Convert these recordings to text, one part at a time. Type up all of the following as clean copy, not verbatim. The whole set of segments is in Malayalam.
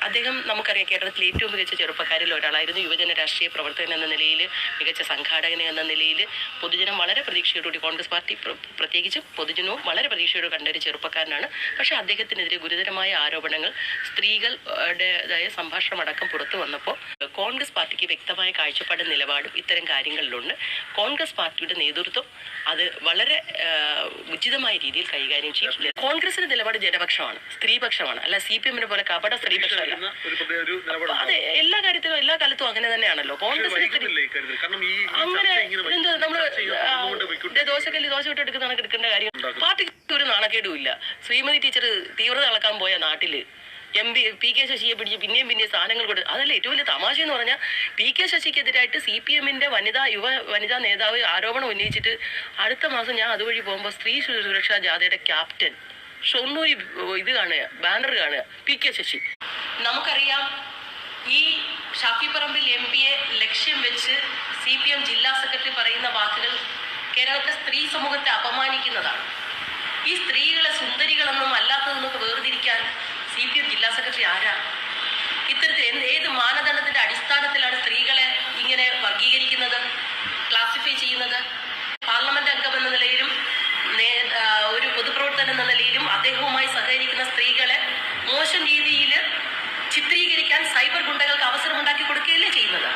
അദ്ദേഹം നമുക്കറിയാം കേരളത്തിലെ ഏറ്റവും മികച്ച ചെറുപ്പക്കാരിൽ ഒരാളായിരുന്നു. യുവജന രാഷ്ട്രീയ പ്രവർത്തകൻ എന്ന നിലയിൽ, മികച്ച സംഘാടകൻ എന്ന നിലയിൽ പൊതുജനം വളരെ പ്രതീക്ഷയോടുകൂടി, കോൺഗ്രസ് പാർട്ടി പ്രത്യേകിച്ച് പൊതുജനവും വളരെ പ്രതീക്ഷയോട് കണ്ട ഒരു ചെറുപ്പക്കാരനാണ്. പക്ഷേ അദ്ദേഹത്തിനെതിരെ ഗുരുതരമായ ആരോപണങ്ങൾ, സ്ത്രീകളുടേതായ സംഭാഷണമടക്കം പുറത്തു വന്നപ്പോൾ കോൺഗ്രസ് പാർട്ടിക്ക് വ്യക്തമായ കാഴ്ചപ്പാടും നിലപാടും ഇത്തരം കാര്യങ്ങളിലുണ്ട്. കോൺഗ്രസ് പാർട്ടിയുടെ നേതൃത്വം അത് വളരെ ഉചിതമായ രീതിയിൽ കൈകാര്യം ചെയ്യും. കോൺഗ്രസിന്റെ നിലപാട് ജനപക്ഷമാണ്, സ്ത്രീപക്ഷമാണ്. അല്ല CPM പോലെ കപട സ്ത്രീപക്ഷമല്ല. അതെ, എല്ലാ കാര്യത്തിലും എല്ലാ കാലത്തും അങ്ങനെ തന്നെയാണല്ലോ. കോൺഗ്രസിന് അങ്ങനെ നമ്മള് ദോശ വിട്ടെടുക്കുന്ന എടുക്കേണ്ട കാര്യം പാർട്ടിക്ക് ഒരു നാണക്കേടും ഇല്ല. ശ്രീമതി ടീച്ചർ തീവ്രത അളക്കാൻ പോയ നാട്ടില് PK ശശിയെ പിടിച്ച് പിന്നെയും സ്ഥാനങ്ങൾ കൊടുത്തു. അതല്ല ഏറ്റവും വലിയ തമാശ എന്ന് പറഞ്ഞാൽ, PK ശശിക്കെതിരായിട്ട് CPM വനിതാ നേതാവ് ആരോപണം ഉന്നയിച്ചിട്ട് അടുത്ത മാസം ഞാൻ അതുവഴി പോകുമ്പോൾ സ്ത്രീ സുരക്ഷാ ജാഥയുടെ ക്യാപ്റ്റൻ ഷൊർണൂരി ബാനർ കാണുക PK ശശി. നമുക്കറിയാം, ഈ ഷാഫി പറമ്പിൽ MP ലക്ഷ്യം വെച്ച് CPM ജില്ലാ സെക്രട്ടറി പറയുന്ന വാക്കുകൾ കേരളത്തെ സ്ത്രീ സമൂഹത്തെ അപമാനിക്കുന്നതാണ്. ഈ സ്ത്രീകളെ സുന്ദരികളെന്നും അല്ലാത്തതെന്നൊക്കെ വേർതിരിക്കാൻ CPM ജില്ലാ സെക്രട്ടറി ആരാ? ഇത്തരത്തിൽ ഏത് മാനദണ്ഡത്തിന്റെ അടിസ്ഥാനത്തിലാണ് സ്ത്രീകളെ ഇങ്ങനെ വർഗീകരിക്കുന്നത്, ക്ലാസിഫൈ ചെയ്യുന്നത്? പാർലമെന്റ് അംഗം എന്ന നിലയിലും ഒരു പൊതുപ്രവർത്തകൻ എന്ന നിലയിലും അദ്ദേഹവുമായി സഹകരിക്കുന്ന സ്ത്രീകളെ മോശം രീതിയിൽ ചിത്രീകരിക്കാൻ സൈബർ ഗുണ്ടകൾക്ക് അവസരമുണ്ടാക്കി കൊടുക്കുകയല്ലേ ചെയ്യുന്നത്?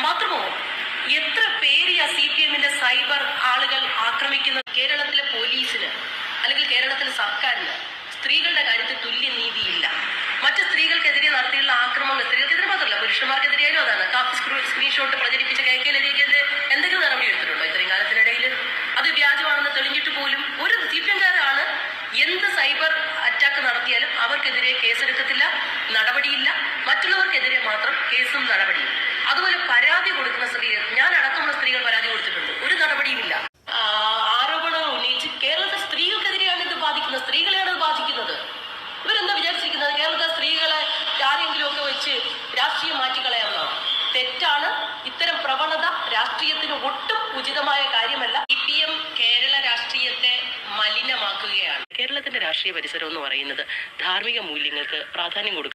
മാത്രമോ, എത്ര പേര് ആ CPMന്റെ സൈബർ ആളുകൾ ആക്രമിക്കുന്നത്? കേരളത്തിലെ പോലീസിന് അല്ലെങ്കിൽ കേരളത്തിലെ സർക്കാരിന് സ്ത്രീകളുടെ കാര്യത്തിൽ തുല്യ നീതിയില്ല. മറ്റ് സ്ത്രീകൾക്കെതിരെ നടത്തിയുള്ള ആക്രമണങ്ങൾ സ്ത്രീകൾക്കെതിരെ മാത്രമല്ല, പുരുഷന്മാർക്കെതിരെയായാലും അതാണ്. കാപ്പി സ്ക്രീൻഷോട്ട് പ്രചരിപ്പിച്ച കേരളത്തിനെതിരെ എന്തെങ്കിലും നടപടി എടുത്തിട്ടുണ്ടോ ഇത്രയും കാലത്തിനിടയിൽ? അത് വ്യാജമാണെന്ന് തെളിഞ്ഞിട്ട് പോലും ഒരു CPMകാരാണ് എന്ത് സൈബർ അറ്റാക്ക് നടത്തിയാലും അവർക്കെതിരെ കേസെടുക്കത്തില്ല, നടപടിയില്ല. മറ്റുള്ളവർക്കെതിരെ മാത്രം കേസും നടപടിയും. അതുപോലെ പരാതി കൊടുക്കുന്ന സ്ത്രീകൾ, ഞാൻ അടക്കമുള്ള സ്ത്രീകൾ പരാതി കൊടുത്തിട്ടുണ്ട്, ഒരു നടപടിയുമില്ല. ആരോപണങ്ങൾ ഉന്നയിച്ച് കേരളത്തിലെ സ്ത്രീകൾക്കെതിരെയാണ് ഇത് ബാധിക്കുന്നത്, സ്ത്രീകളെയാണ് ഇത് ബാധിക്കുന്നത്. ഇവരെന്താ വിചാരിച്ചിരിക്കുന്നത്? കേരളത്തിലെ സ്ത്രീകളെ ആരെങ്കിലും ഒക്കെ വെച്ച് രാഷ്ട്രീയം മാറ്റിക്കളയാവുന്നതാണ്. തെറ്റാണ്. ഇത്തരം പ്രവണത രാഷ്ട്രീയത്തിന് ഒട്ടും ഉചിതമായ കാര്യമല്ല. CPM കേരള രാഷ്ട്രീയത്തെ മലിനമാക്കുകയാണ്. കേരളത്തിന്റെ രാഷ്ട്രീയ പരിസരം എന്ന് പറയുന്നത് ധാർമ്മിക മൂല്യങ്ങൾക്ക് പ്രാധാന്യം കൊടുക്കും.